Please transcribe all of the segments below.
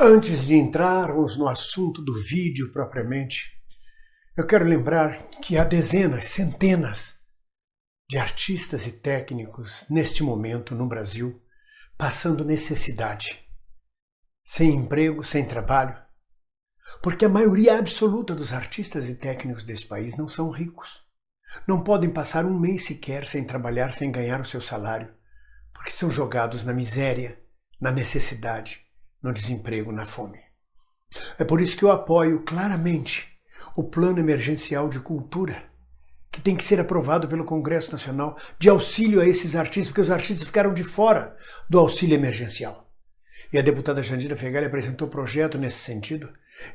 Antes de entrarmos no assunto do vídeo propriamente, eu quero lembrar que há dezenas, centenas de artistas e técnicos neste momento no Brasil passando necessidade, sem emprego, sem trabalho, porque a maioria absoluta dos artistas e técnicos desse país não são ricos. Não podem passar um mês sequer sem trabalhar, sem ganhar o seu salário, porque são jogados na miséria, na necessidade, no desemprego, na fome. É por isso que eu apoio claramente o Plano Emergencial de Cultura, que tem que ser aprovado pelo Congresso Nacional, de auxílio a esses artistas, porque os artistas ficaram de fora do auxílio emergencial. E a deputada Jandira Fegali apresentou projeto nesse sentido,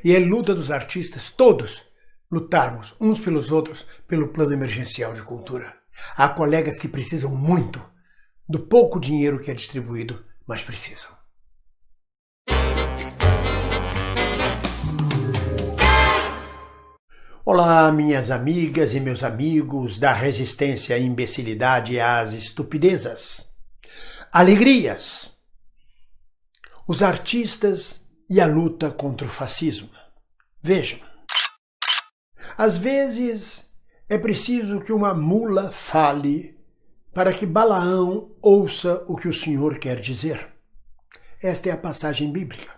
e é luta dos artistas, todos, lutarmos uns pelos outros pelo Plano Emergencial de Cultura. Há colegas que precisam muito do pouco dinheiro que é distribuído, mas precisam. Olá, minhas amigas e meus amigos da resistência à imbecilidade e às estupidezas. Alegrias. Os artistas e a luta contra o fascismo. Vejam, às vezes é preciso que uma mula fale para que Balaão ouça o que o Senhor quer dizer. Esta é a passagem bíblica.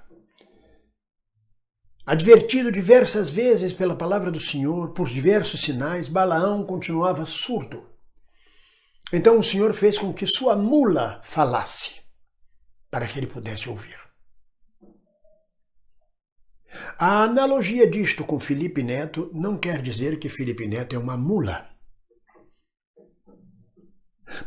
Advertido diversas vezes pela palavra do Senhor, por diversos sinais, Balaão continuava surdo. Então o Senhor fez com que sua mula falasse, para que ele pudesse ouvir. A analogia disto com Felipe Neto não quer dizer que Felipe Neto é uma mula.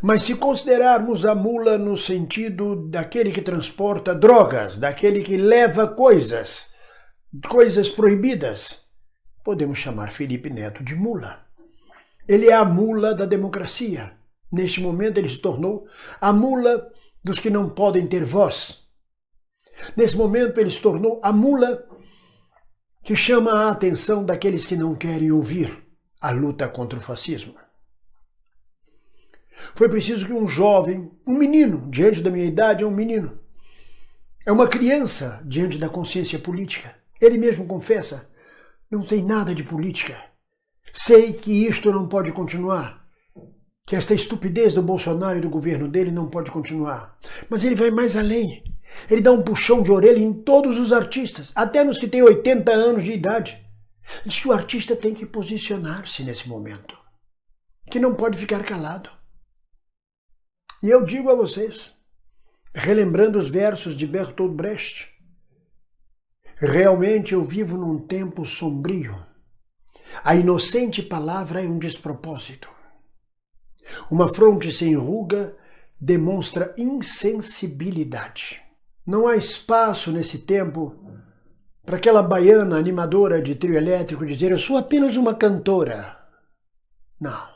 Mas se considerarmos a mula no sentido daquele que transporta drogas, daquele que leva coisas proibidas, podemos chamar Felipe Neto de mula. Ele é a mula da democracia. Neste momento ele se tornou a mula dos que não podem ter voz. Nesse momento ele se tornou a mula que chama a atenção daqueles que não querem ouvir a luta contra o fascismo. Foi preciso que um jovem, um menino, diante da minha idade é um menino, é uma criança diante da consciência política. Ele mesmo confessa, não sei nada de política. Sei que isto não pode continuar, que esta estupidez do Bolsonaro e do governo dele não pode continuar. Mas ele vai mais além. Ele dá um puxão de orelha em todos os artistas, até nos que têm 80 anos de idade. Diz que o artista tem que posicionar-se nesse momento, que não pode ficar calado. E eu digo a vocês, relembrando os versos de Bertolt Brecht, realmente eu vivo num tempo sombrio. A inocente palavra é um despropósito. Uma fronte sem ruga demonstra insensibilidade. Não há espaço nesse tempo para aquela baiana animadora de trio elétrico dizer eu sou apenas uma cantora. Não.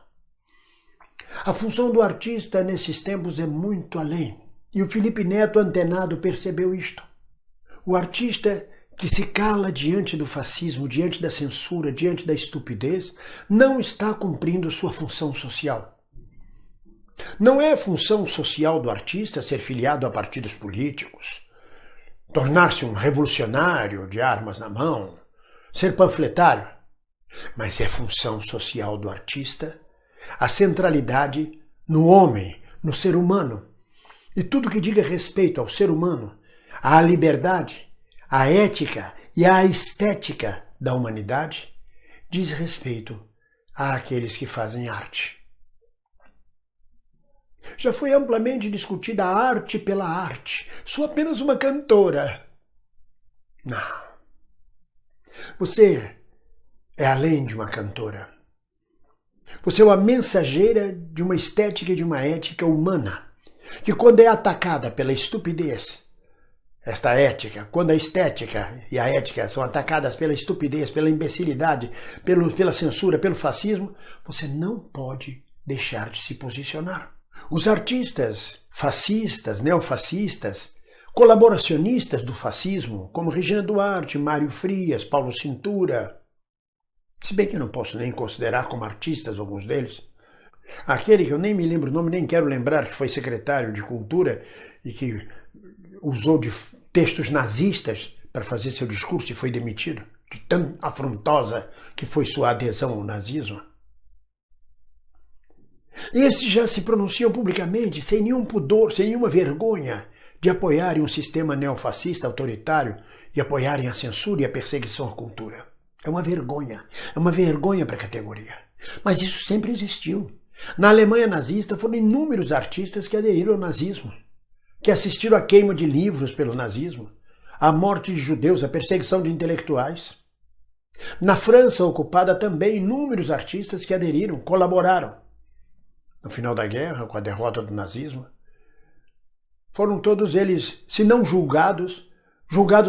A função do artista nesses tempos é muito além. E o Felipe Neto, antenado, percebeu isto. O artista que se cala diante do fascismo, diante da censura, diante da estupidez, não está cumprindo sua função social. Não é função social do artista ser filiado a partidos políticos, tornar-se um revolucionário de armas na mão, ser panfletário. Mas é função social do artista a centralidade no homem, no ser humano. E tudo que diga respeito ao ser humano, à liberdade, à ética e à estética da humanidade, diz respeito àqueles que fazem arte. Já foi amplamente discutida a arte pela arte. Sou apenas uma cantora. Não. Você é além de uma cantora. Você é uma mensageira de uma estética e de uma ética humana, que quando é atacada pela estupidez, esta ética, quando a estética e a ética são atacadas pela estupidez, pela imbecilidade, pela censura, pelo fascismo, você não pode deixar de se posicionar. Os artistas fascistas, neofascistas, colaboracionistas do fascismo, como Regina Duarte, Mário Frias, Paulo Cintura, se bem que eu não posso nem considerar como artistas alguns deles, aquele que eu nem me lembro o nome, nem quero lembrar, que foi secretário de Cultura e que usou de textos nazistas para fazer seu discurso e foi demitido, de tão afrontosa que foi sua adesão ao nazismo. Esses já se pronunciam publicamente, sem nenhum pudor, sem nenhuma vergonha, de apoiarem um sistema neofascista autoritário e apoiarem a censura e a perseguição à cultura. É uma vergonha para a categoria. Mas isso sempre existiu. Na Alemanha nazista foram inúmeros artistas que aderiram ao nazismo, que assistiram à queima de livros pelo nazismo, à morte de judeus, à perseguição de intelectuais. Na França ocupada também inúmeros artistas que aderiram, colaboraram. No final da guerra, com a derrota do nazismo, foram todos eles, se não julgados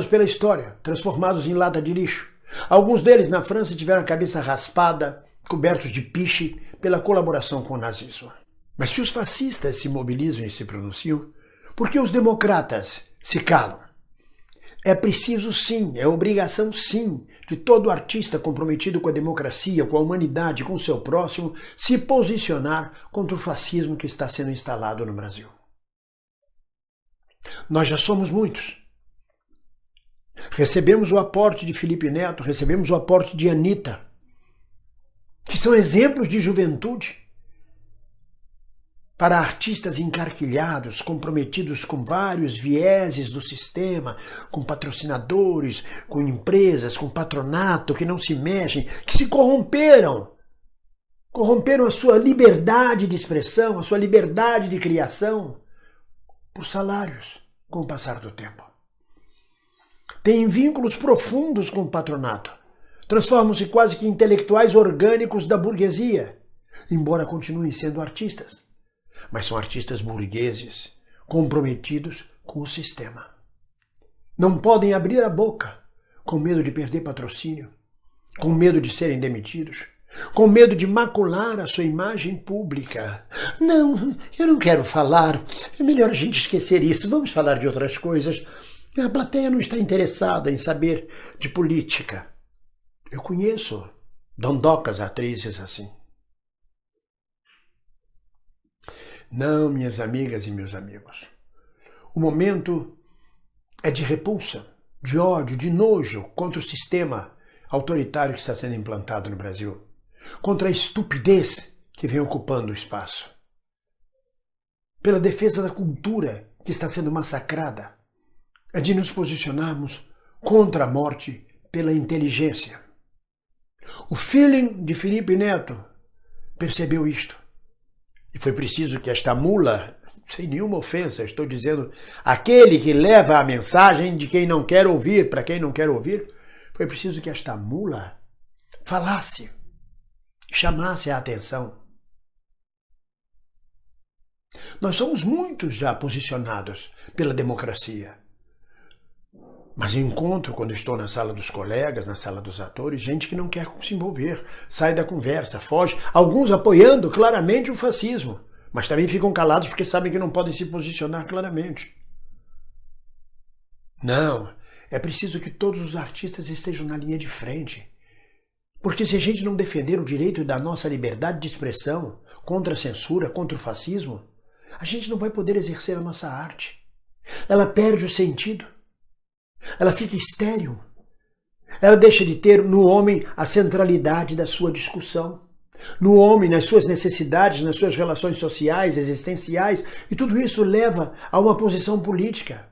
pela história, transformados em lata de lixo. Alguns deles na França tiveram a cabeça raspada, cobertos de piche, pela colaboração com o nazismo. Mas se os fascistas se mobilizam e se pronunciam, por que os democratas se calam? É preciso sim, é obrigação sim, de todo artista comprometido com a democracia, com a humanidade, com o seu próximo, se posicionar contra o fascismo que está sendo instalado no Brasil. Nós já somos muitos. Recebemos o aporte de Felipe Neto, recebemos o aporte de Anitta, que são exemplos de juventude para artistas encarquilhados, comprometidos com vários vieses do sistema, com patrocinadores, com empresas, com patronato, que não se mexem, que se corromperam a sua liberdade de expressão, a sua liberdade de criação, por salários com o passar do tempo. Têm vínculos profundos com o patronato. Transformam-se quase que em intelectuais orgânicos da burguesia, embora continuem sendo artistas. Mas são artistas burgueses, comprometidos com o sistema. Não podem abrir a boca, com medo de perder patrocínio, com medo de serem demitidos, com medo de macular a sua imagem pública. Não, eu não quero falar. É melhor a gente esquecer isso. Vamos falar de outras coisas. A plateia não está interessada em saber de política. Eu conheço dondocas atrizes assim. Não, minhas amigas e meus amigos. O momento é de repulsa, de ódio, de nojo contra o sistema autoritário que está sendo implantado no Brasil, contra a estupidez que vem ocupando o espaço, pela defesa da cultura que está sendo massacrada, é de nos posicionarmos contra a morte pela inteligência. O feeling de Felipe Neto percebeu isto. E foi preciso que esta mula, sem nenhuma ofensa, estou dizendo, aquele que leva a mensagem de quem não quer ouvir, para quem não quer ouvir, foi preciso que esta mula falasse, chamasse a atenção. Nós somos muitos já posicionados pela democracia. Mas eu encontro, quando estou na sala dos colegas, na sala dos atores, gente que não quer se envolver, sai da conversa, foge, alguns apoiando claramente o fascismo, mas também ficam calados porque sabem que não podem se posicionar claramente. Não, é preciso que todos os artistas estejam na linha de frente. Porque se a gente não defender o direito da nossa liberdade de expressão contra a censura, contra o fascismo, a gente não vai poder exercer a nossa arte. Ela perde o sentido. Ela fica estéril. Ela deixa de ter no homem a centralidade da sua discussão. No homem, nas suas necessidades, nas suas relações sociais, existenciais, e tudo isso leva a uma posição política.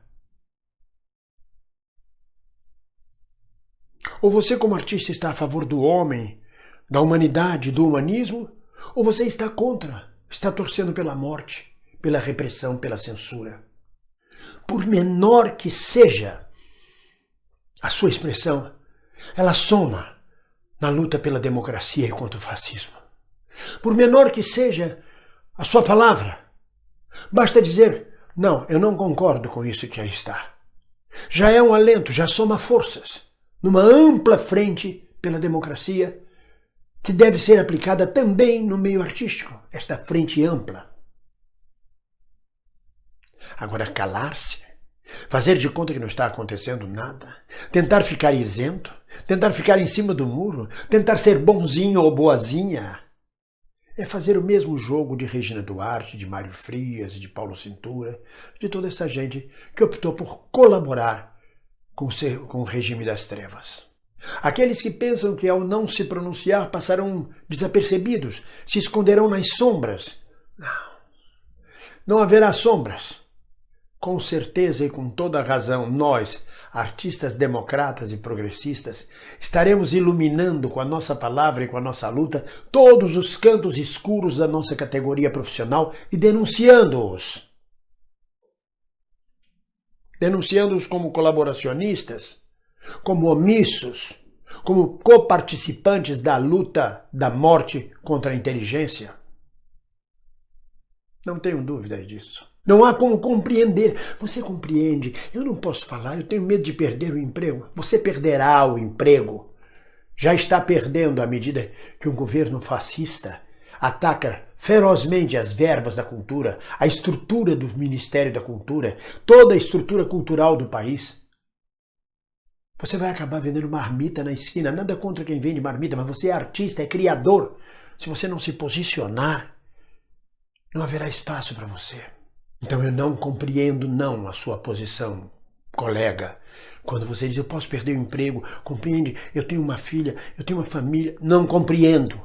Ou você, como artista, está a favor do homem, da humanidade, do humanismo, ou você está contra, está torcendo pela morte, pela repressão, pela censura. Por menor que seja a sua expressão, ela soma na luta pela democracia e contra o fascismo. Por menor que seja a sua palavra, basta dizer, não, eu não concordo com isso que aí está. Já é um alento, já soma forças numa ampla frente pela democracia que deve ser aplicada também no meio artístico, esta frente ampla. Agora, calar-se, fazer de conta que não está acontecendo nada, tentar ficar isento, tentar ficar em cima do muro, tentar ser bonzinho ou boazinha, é fazer o mesmo jogo de Regina Duarte, de Mário Frias, de Paulo Cintura, de toda essa gente que optou por colaborar com o regime das trevas. Aqueles que pensam que ao não se pronunciar passarão desapercebidos, se esconderão nas sombras. Não haverá sombras. Com certeza e com toda razão, nós, artistas democratas e progressistas, estaremos iluminando com a nossa palavra e com a nossa luta todos os cantos escuros da nossa categoria profissional e denunciando-os. Denunciando-os como colaboracionistas, como omissos, como coparticipantes da luta da morte contra a inteligência. Não tenho dúvidas disso. Não há como compreender. Você compreende? Eu não posso falar, eu tenho medo de perder o emprego. Você perderá o emprego. Já está perdendo à medida que um governo fascista ataca ferozmente as verbas da cultura, a estrutura do Ministério da Cultura, toda a estrutura cultural do país. Você vai acabar vendendo marmita na esquina. Nada contra quem vende marmita, mas você é artista, é criador. Se você não se posicionar, não haverá espaço para você. Então eu não compreendo não a sua posição, colega. Quando você diz, eu posso perder o emprego, compreende? Eu tenho uma filha, eu tenho uma família. Não compreendo.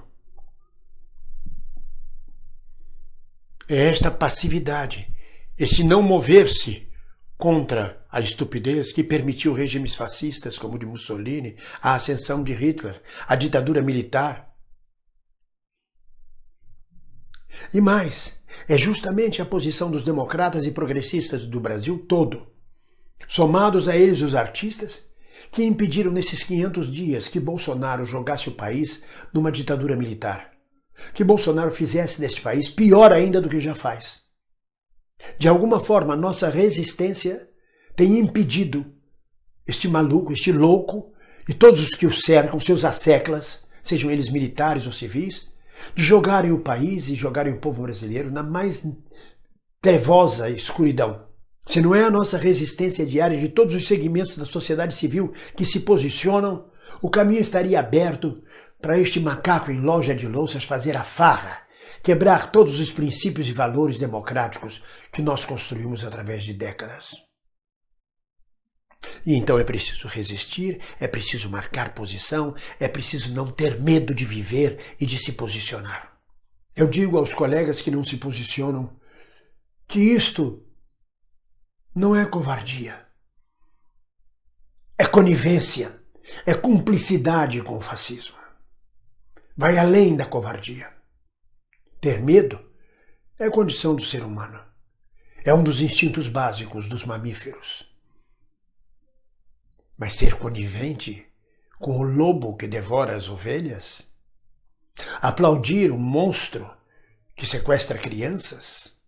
É esta passividade, esse não mover-se contra a estupidez que permitiu regimes fascistas como o de Mussolini, a ascensão de Hitler, a ditadura militar. E mais, é justamente a posição dos democratas e progressistas do Brasil todo, somados a eles os artistas, que impediram nesses 500 dias que Bolsonaro jogasse o país numa ditadura militar, que Bolsonaro fizesse deste país pior ainda do que já faz. De alguma forma, a nossa resistência tem impedido este maluco, este louco e todos os que o cercam, seus asseclas, sejam eles militares ou civis, de jogarem o país e jogarem o povo brasileiro na mais trevosa escuridão. Se não é a nossa resistência diária de todos os segmentos da sociedade civil que se posicionam, o caminho estaria aberto para este macaco em loja de louças fazer a farra, quebrar todos os princípios e valores democráticos que nós construímos através de décadas. E então é preciso resistir, é preciso marcar posição, é preciso não ter medo de viver e de se posicionar. Eu digo aos colegas que não se posicionam que isto não é covardia, é conivência, é cumplicidade com o fascismo. Vai além da covardia. Ter medo é condição do ser humano. É um dos instintos básicos dos mamíferos. Mas ser conivente com o lobo que devora as ovelhas? Aplaudir um monstro que sequestra crianças?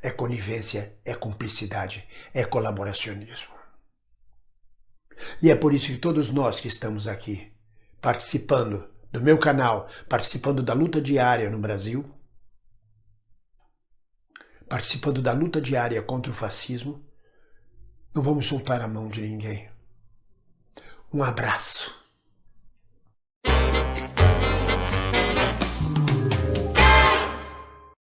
É conivência, é cumplicidade, é colaboracionismo. E é por isso que todos nós que estamos aqui, participando do meu canal, participando da luta diária no Brasil, participando da luta diária contra o fascismo, não vamos soltar a mão de ninguém. Um abraço.